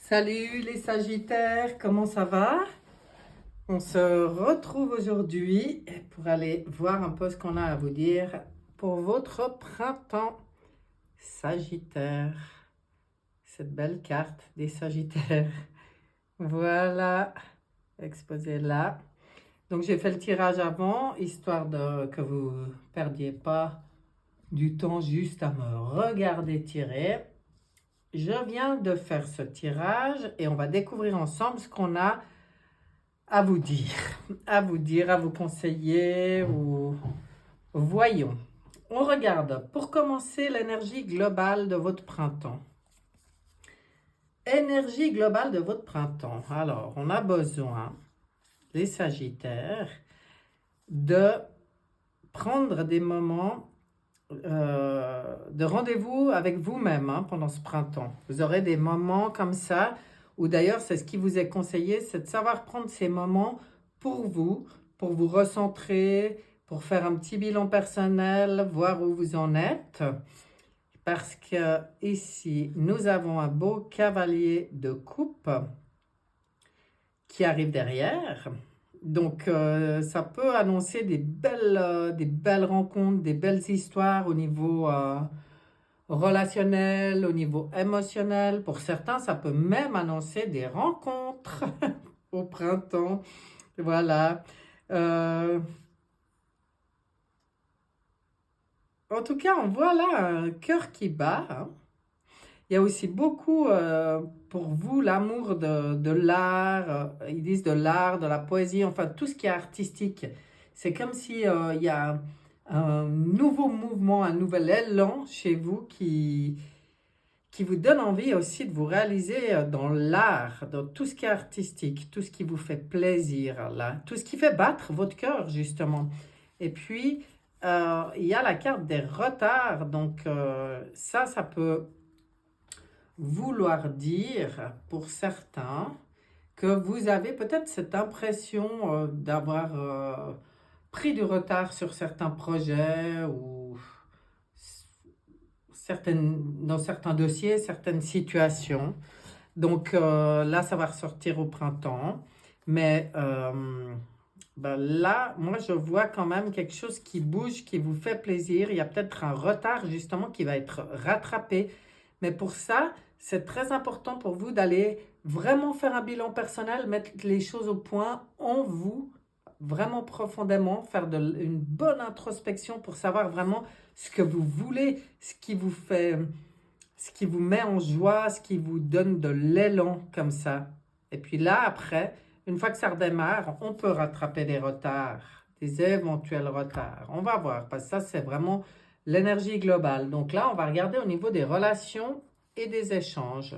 Salut les Sagittaires, comment ça va? On se retrouve aujourd'hui pour aller voir un peu ce qu'on a à vous dire pour votre printemps Sagittaire. Cette belle carte des Sagittaires. Voilà, exposée là. Donc j'ai fait le tirage avant, histoire que vous ne perdiez pas du temps juste à me regarder tirer. Je viens de faire ce tirage et on va découvrir ensemble ce qu'on a à vous dire, à vous conseiller ou voyons. On regarde pour commencer l'énergie globale de votre printemps. Énergie globale de votre printemps. Alors, on a besoin, les Sagittaires, de prendre des moments de rendez-vous avec vous-même pendant ce printemps. Vous aurez des moments comme ça, ou d'ailleurs c'est ce qui vous est conseillé, c'est de savoir prendre ces moments pour vous recentrer, pour faire un petit bilan personnel, voir où vous en êtes. Parce que ici, nous avons un beau cavalier de coupe qui arrive derrière. Donc, ça peut annoncer des belles rencontres, des belles histoires au niveau relationnel, au niveau émotionnel. Pour certains, ça peut même annoncer des rencontres au printemps. Voilà. En tout cas, on voit là un cœur qui bat. Il y a aussi beaucoup pour vous l'amour de l'art, ils disent de l'art, de la poésie, enfin tout ce qui est artistique. C'est comme si il y a un nouveau mouvement, un nouvel élan chez vous qui vous donne envie aussi de vous réaliser dans l'art, dans tout ce qui est artistique, tout ce qui vous fait plaisir, là, tout ce qui fait battre votre cœur justement. Et puis, il y a la carte des retards, donc ça peut vouloir dire pour certains que vous avez peut-être cette impression d'avoir pris du retard sur certains projets ou dans certains dossiers, certaines situations. Donc là, ça va ressortir au printemps. Mais ben là, moi, je vois quand même quelque chose qui bouge, qui vous fait plaisir. Il y a peut-être un retard justement qui va être rattrapé. Mais pour ça, c'est très important pour vous d'aller vraiment faire un bilan personnel, mettre les choses au point en vous, vraiment profondément, faire une bonne introspection pour savoir vraiment ce que vous voulez, ce qui vous fait, ce qui vous met en joie, ce qui vous donne de l'élan comme ça. Et puis là, après, une fois que ça redémarre, on peut rattraper les retards, des éventuels retards. On va voir, parce que ça, c'est vraiment l'énergie globale. Donc là, on va regarder au niveau des relations et des échanges.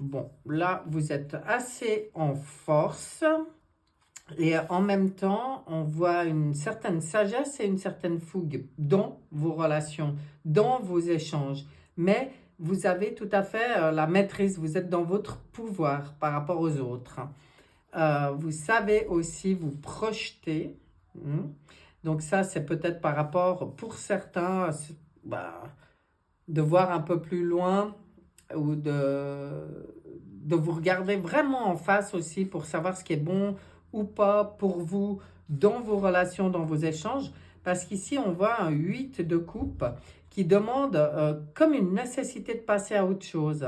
Bon, là, vous êtes assez en force. Et en même temps, on voit une certaine sagesse et une certaine fougue dans vos relations, dans vos échanges. Mais vous avez tout à fait la maîtrise, vous êtes dans votre pouvoir par rapport aux autres. Vous savez aussi vous projeter. Donc ça, c'est peut-être par rapport, pour certains, de voir un peu plus loin ou de vous regarder vraiment en face aussi pour savoir ce qui est bon ou pas pour vous dans vos relations, dans vos échanges. Parce qu'ici, on voit un 8 de coupe qui demande comme une nécessité de passer à autre chose.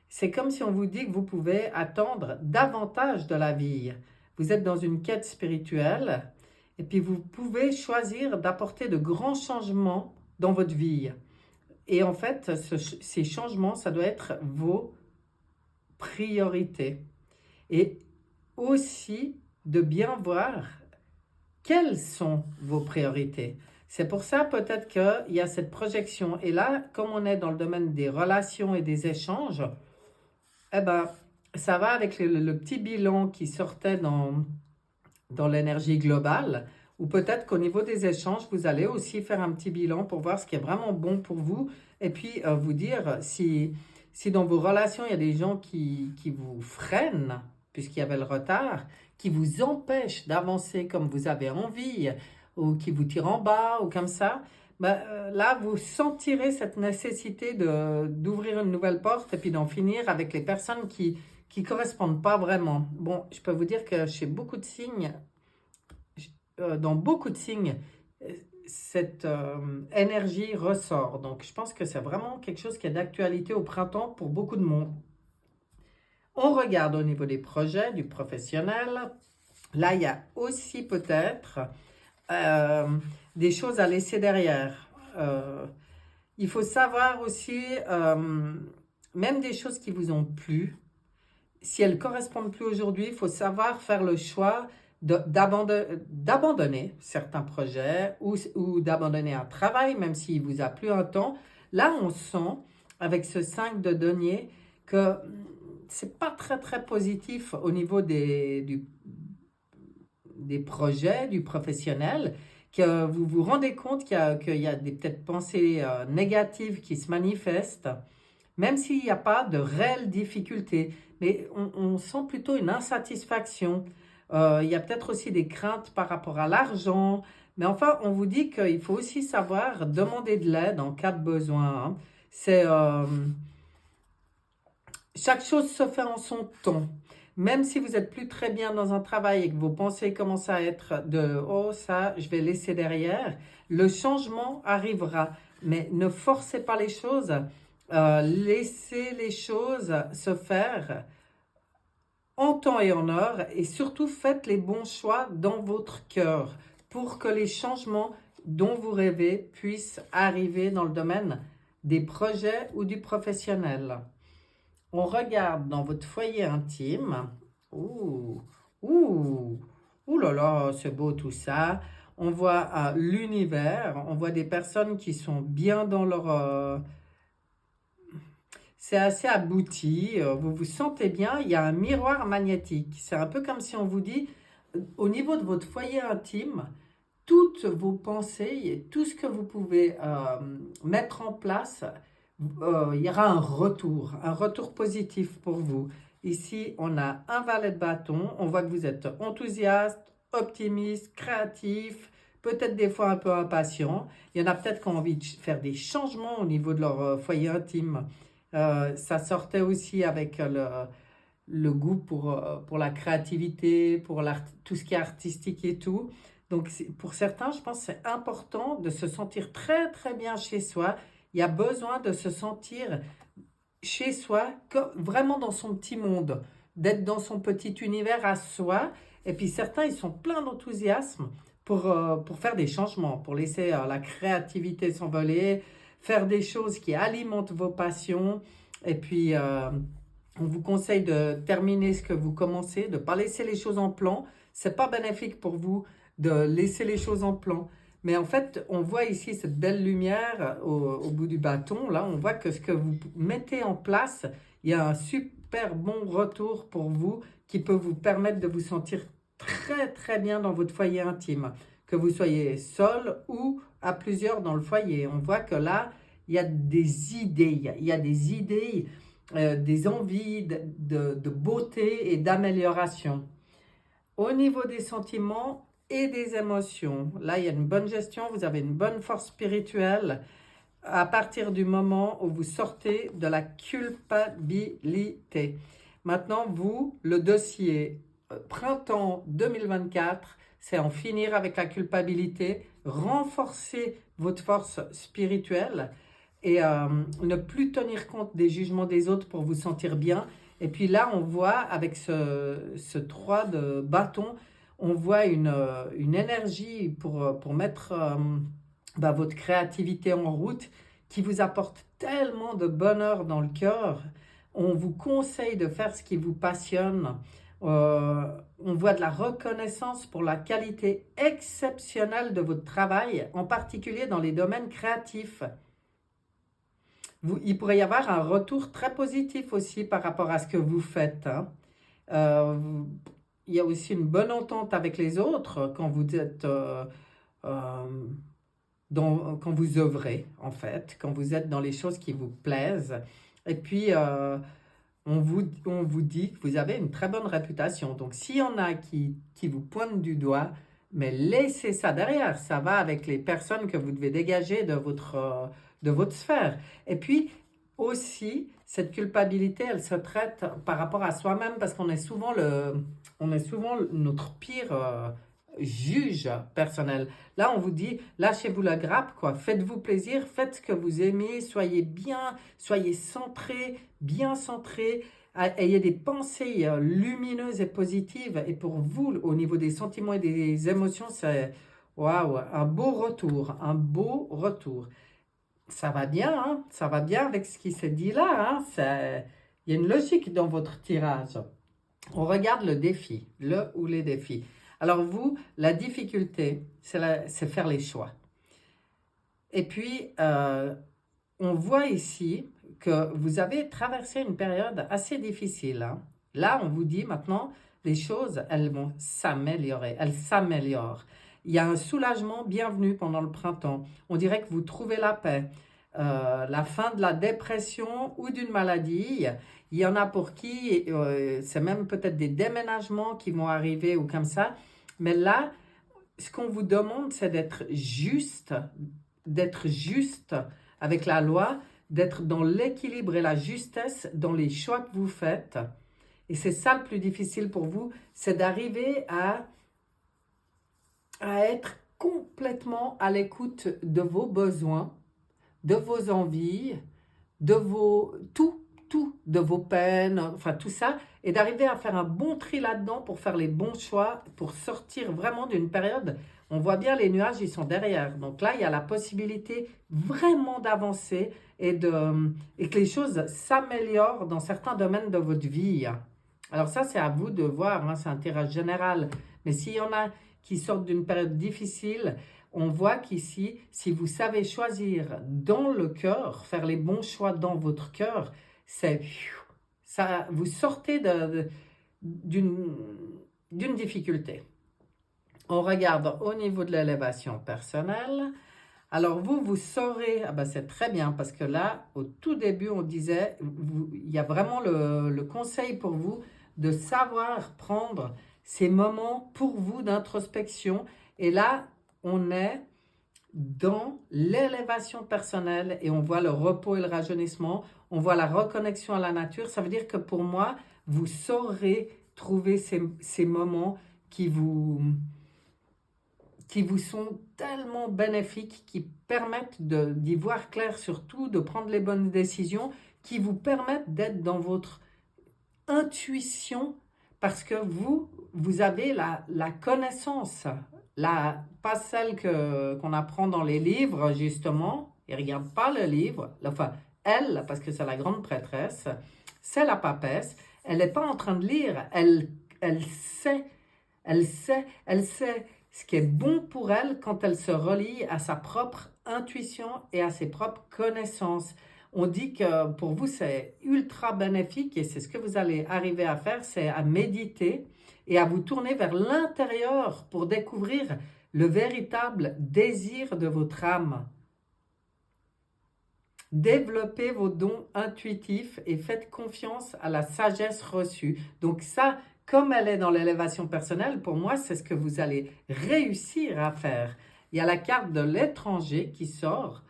C'est comme si on vous dit que vous pouvez attendre davantage de la vie. Vous êtes dans une quête spirituelle et puis vous pouvez choisir d'apporter de grands changements dans votre vie. Et en fait, ces changements, ça doit être vos priorités. Et aussi de bien voir quelles sont vos priorités. C'est pour ça peut-être qu'il y a cette projection. Et là, comme on est dans le domaine des relations et des échanges, eh ben, ça va avec le petit bilan qui sortait dans l'énergie globale, ou peut-être qu'au niveau des échanges, vous allez aussi faire un petit bilan pour voir ce qui est vraiment bon pour vous, et puis vous dire si dans vos relations, il y a des gens qui vous freinent, puisqu'il y avait le retard, qui vous empêchent d'avancer comme vous avez envie, ou qui vous tirent en bas, ou comme ça, là, vous sentirez cette nécessité d'ouvrir une nouvelle porte et puis d'en finir avec les personnes qui correspondent pas vraiment. Bon, je peux vous dire que chez beaucoup de signes, dans beaucoup de signes, cette énergie ressort. Donc, je pense que c'est vraiment quelque chose qui est d'actualité au printemps pour beaucoup de monde. On regarde au niveau des projets, du professionnel. Là, il y a aussi peut-être des choses à laisser derrière. Il faut savoir aussi, même des choses qui vous ont plu, si elles ne correspondent plus aujourd'hui, il faut savoir faire le choix d'abandonner certains projets ou d'abandonner un travail, même s'il vous a plu un temps. Là, on sent, avec ce 5 de denier, que c'est pas très très positif au niveau des projets, du professionnel, que vous vous rendez compte qu'il y a des peut-être pensées négatives qui se manifestent, même s'il n'y a pas de réelles difficultés. Mais on sent plutôt une insatisfaction. Il y a peut-être aussi des craintes par rapport à l'argent. Mais enfin, on vous dit qu'il faut aussi savoir demander de l'aide en cas de besoin. Hein. C'est, chaque chose se fait en son temps. Même si vous n'êtes plus très bien dans un travail et que vos pensées commencent à être de «Oh, ça, je vais laisser derrière», le changement arrivera. Mais ne forcez pas les choses. Laissez les choses se faire en temps et en heure, et surtout faites les bons choix dans votre cœur pour que les changements dont vous rêvez puissent arriver dans le domaine des projets ou du professionnel. On regarde dans votre foyer intime. Ouh, ouh, ouh là là, c'est beau tout ça. On voit l'univers, on voit des personnes qui sont bien dans leur... c'est assez abouti, vous vous sentez bien, il y a un miroir magnétique. C'est un peu comme si on vous dit, au niveau de votre foyer intime, toutes vos pensées et tout ce que vous pouvez mettre en place, il y aura un retour positif pour vous. Ici, on a un valet de bâton, on voit que vous êtes enthousiaste, optimiste, créatif, peut-être des fois un peu impatient. Il y en a peut-être qui ont envie de faire des changements au niveau de leur foyer intime. Ça sortait aussi avec le goût pour la créativité, pour tout ce qui est artistique et tout. Donc, pour certains, je pense que c'est important de se sentir très, très bien chez soi. Il y a besoin de se sentir chez soi, vraiment dans son petit monde, d'être dans son petit univers à soi. Et puis, certains, ils sont pleins d'enthousiasme pour faire des changements, pour laisser la créativité s'envoler, faire des choses qui alimentent vos passions. Et puis, on vous conseille de terminer ce que vous commencez, de ne pas laisser les choses en plan. Ce n'est pas bénéfique pour vous de laisser les choses en plan. Mais en fait, on voit ici cette belle lumière au bout du bâton. Là, on voit que ce que vous mettez en place, il y a un super bon retour pour vous qui peut vous permettre de vous sentir très très bien dans votre foyer intime. Que vous soyez seul ou à plusieurs dans le foyer. On voit que là, il y a des idées. Il y a des idées, des envies de beauté et d'amélioration. Au niveau des sentiments et des émotions, là, il y a une bonne gestion, vous avez une bonne force spirituelle à partir du moment où vous sortez de la culpabilité. Maintenant, vous, le dossier printemps 2024, c'est en finir avec la culpabilité, renforcer votre force spirituelle et ne plus tenir compte des jugements des autres pour vous sentir bien. Et puis là, on voit avec ce 3 de bâton, on voit une énergie pour mettre votre créativité en route qui vous apporte tellement de bonheur dans le cœur. On vous conseille de faire ce qui vous passionne. On voit de la reconnaissance pour la qualité exceptionnelle de votre travail, en particulier dans les domaines créatifs. Il pourrait y avoir un retour très positif aussi par rapport à ce que vous faites. Hein. Il y a aussi une bonne entente avec les autres quand vous êtes quand vous œuvrez, en fait, quand vous êtes dans les choses qui vous plaisent. Et puis, on vous dit que vous avez une très bonne réputation. Donc, s'il y en a qui vous pointent du doigt, Mais laissez ça derrière, ça va avec les personnes que vous devez dégager de votre sphère. Et puis aussi, cette culpabilité, elle se traite par rapport à soi-même parce qu'on est souvent notre pire juge personnel. Là, on vous dit, lâchez-vous la grappe, quoi. Faites-vous plaisir, faites ce que vous aimez, soyez bien, soyez centré, bien centré. Ayez des pensées lumineuses et positives. Et pour vous, au niveau des sentiments et des émotions, c'est waouh, un beau retour, un beau retour. Ça va bien, hein? Ça va bien avec ce qui s'est dit là, hein? Il y a une logique dans votre tirage. On regarde le défi, le ou les défis. Alors vous, la difficulté, c'est faire les choix. Et puis, on voit ici que vous avez traversé une période assez difficile, hein. Là, on vous dit maintenant, les choses, elles vont s'améliorer, elles s'améliorent. Il y a un soulagement bienvenu pendant le printemps. On dirait que vous trouvez la paix. La fin de la dépression ou d'une maladie. Il y en a pour qui, c'est même peut-être des déménagements qui vont arriver ou comme ça. Mais là, ce qu'on vous demande, c'est d'être juste avec la loi, d'être dans l'équilibre et la justesse dans les choix que vous faites. Et c'est ça le plus difficile pour vous, c'est d'arriver à être complètement à l'écoute de vos besoins, de vos envies, de vos peines, enfin tout ça, et d'arriver à faire un bon tri là-dedans pour faire les bons choix, pour sortir vraiment d'une période. On voit bien les nuages, ils sont derrière. Donc là, il y a la possibilité vraiment d'avancer et que les choses s'améliorent dans certains domaines de votre vie. Alors ça, c'est à vous de voir, hein, c'est un tirage général. Mais s'il y en a qui sortent d'une période difficile, on voit qu'ici, si vous savez choisir dans le cœur, faire les bons choix dans votre cœur, ça, vous sortez d'une difficulté. On regarde au niveau de l'élévation personnelle. Alors vous saurez, ah ben c'est très bien parce que là, au tout début, on disait, il y a vraiment le conseil pour vous de savoir prendre ces moments pour vous d'introspection. Et là, on est dans l'élévation personnelle et on voit le repos et le rajeunissement, on voit la reconnexion à la nature. Ça veut dire que pour moi, vous saurez trouver ces moments qui vous sont tellement bénéfiques, qui permettent d'y voir clair surtout, de prendre les bonnes décisions, qui vous permettent d'être dans votre intuition parce que vous avez la connaissance, pas celle qu'on apprend dans les livres, justement. Ils ne regardent pas le livre. Enfin, elle, parce que c'est la grande prêtresse, c'est la papesse. Elle n'est pas en train de lire. Elle sait ce qui est bon pour elle quand elle se relie à sa propre intuition et à ses propres connaissances. On dit que pour vous, c'est ultra bénéfique et c'est ce que vous allez arriver à faire, c'est à méditer et à vous tourner vers l'intérieur pour découvrir le véritable désir de votre âme. Développez vos dons intuitifs et faites confiance à la sagesse reçue. Donc ça, comme elle est dans l'élévation personnelle, pour moi, c'est ce que vous allez réussir à faire. Il y a la carte de l'étranger qui sort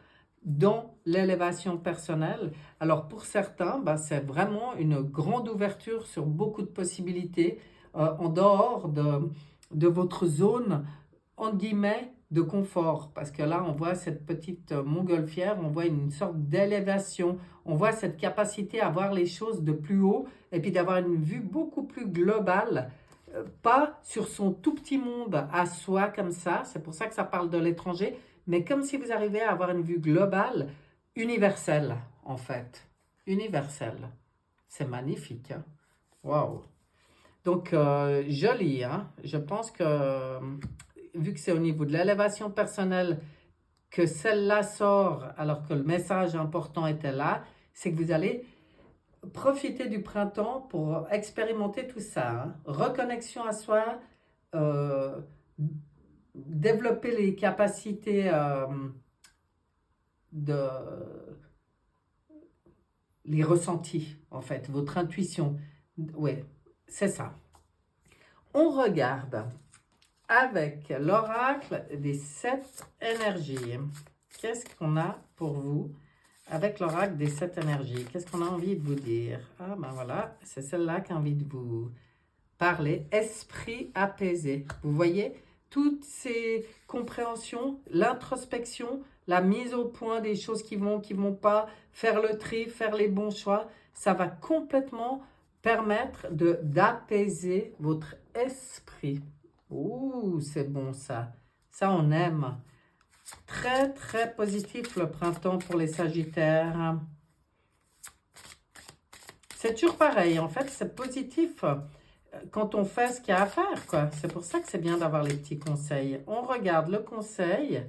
dans l'élévation personnelle. Alors pour certains, c'est vraiment une grande ouverture sur beaucoup de possibilités en dehors de votre zone, en guillemets, de confort. Parce que là, on voit cette petite montgolfière, on voit une sorte d'élévation, on voit cette capacité à voir les choses de plus haut et puis d'avoir une vue beaucoup plus globale, pas sur son tout petit monde à soi comme ça, c'est pour ça que ça parle de l'étranger, mais comme si vous arrivez à avoir une vue globale, universelle en fait. Universelle. C'est magnifique. Hein? Waouh! Donc, joli. Hein? Je pense que, vu que c'est au niveau de l'élévation personnelle que celle-là sort, alors que le message important était là, c'est que vous allez profiter du printemps pour expérimenter tout ça. Hein? Reconnexion à soi, euh, développer les capacités de les ressentis, en fait, votre intuition. Oui, c'est ça. On regarde avec l'oracle des 7 énergies. Qu'est-ce qu'on a pour vous avec l'oracle des 7 énergies? Qu'est-ce qu'on a envie de vous dire? Ah ben voilà, c'est celle-là qui a envie de vous parler. Esprit apaisé. Vous voyez, toutes ces compréhensions, l'introspection, la mise au point des choses qui vont pas, faire le tri, faire les bons choix, ça va complètement permettre d'apaiser votre esprit. Ouh, c'est bon ça. Ça, on aime. Très, très positif le printemps pour les Sagittaires. C'est toujours pareil, en fait, c'est positif quand on fait ce qu'il y a à faire, quoi. C'est pour ça que c'est bien d'avoir les petits conseils. On regarde le conseil,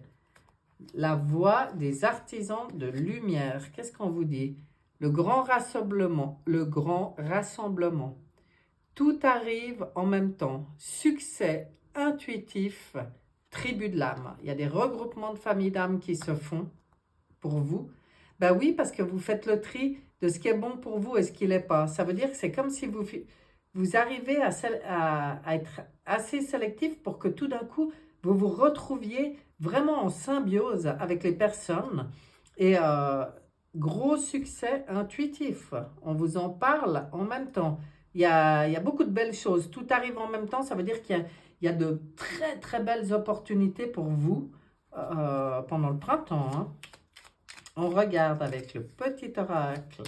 la voix des artisans de lumière. Qu'est-ce qu'on vous dit? Le grand rassemblement, le grand rassemblement. Tout arrive en même temps. Succès intuitif, tribu de l'âme. Il y a des regroupements de familles d'âmes qui se font pour vous. Ben oui, parce que vous faites le tri de ce qui est bon pour vous et ce qui ne l'est pas. Ça veut dire que c'est comme si vous arrivez à être assez sélectif pour que tout d'un coup, vous vous retrouviez vraiment en symbiose avec les personnes. Et gros succès intuitif. On vous en parle en même temps. Il y a beaucoup de belles choses. Tout arrive en même temps. Ça veut dire qu'il y a de très, très belles opportunités pour vous pendant le printemps. Hein. On regarde avec le petit oracle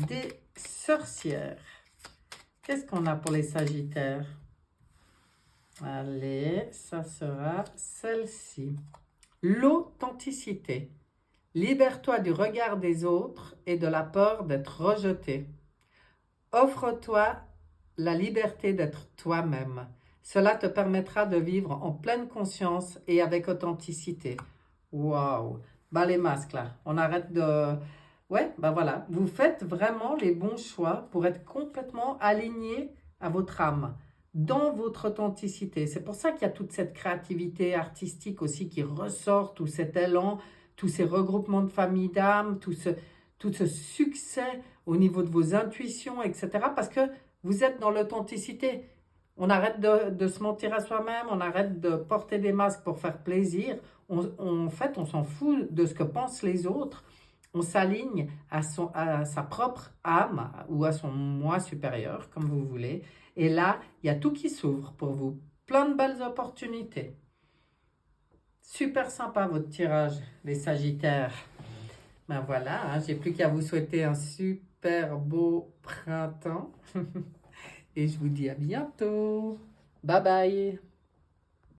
des sorcières. Qu'est-ce qu'on a pour les Sagittaires? Allez, ça sera celle-ci. L'authenticité. Libère-toi du regard des autres et de la peur d'être rejeté. Offre-toi la liberté d'être toi-même. Cela te permettra de vivre en pleine conscience et avec authenticité. Waouh! Bah les masques là, on arrête de... Ouais, bah voilà, vous faites vraiment les bons choix pour être complètement aligné à votre âme, dans votre authenticité. C'est pour ça qu'il y a toute cette créativité artistique aussi qui ressort, tout cet élan, tous ces regroupements de familles d'âmes, tout ce succès au niveau de vos intuitions, etc. Parce que vous êtes dans l'authenticité. On arrête de se mentir à soi-même, on arrête de porter des masques pour faire plaisir. En fait, on s'en fout de ce que pensent les autres. On s'aligne à sa propre âme ou à son moi supérieur, comme vous voulez. Et là, il y a tout qui s'ouvre pour vous. Plein de belles opportunités. Super sympa votre tirage, les Sagittaires. Ben voilà, hein, j'ai plus qu'à vous souhaiter un super beau printemps. Et je vous dis à bientôt. Bye bye.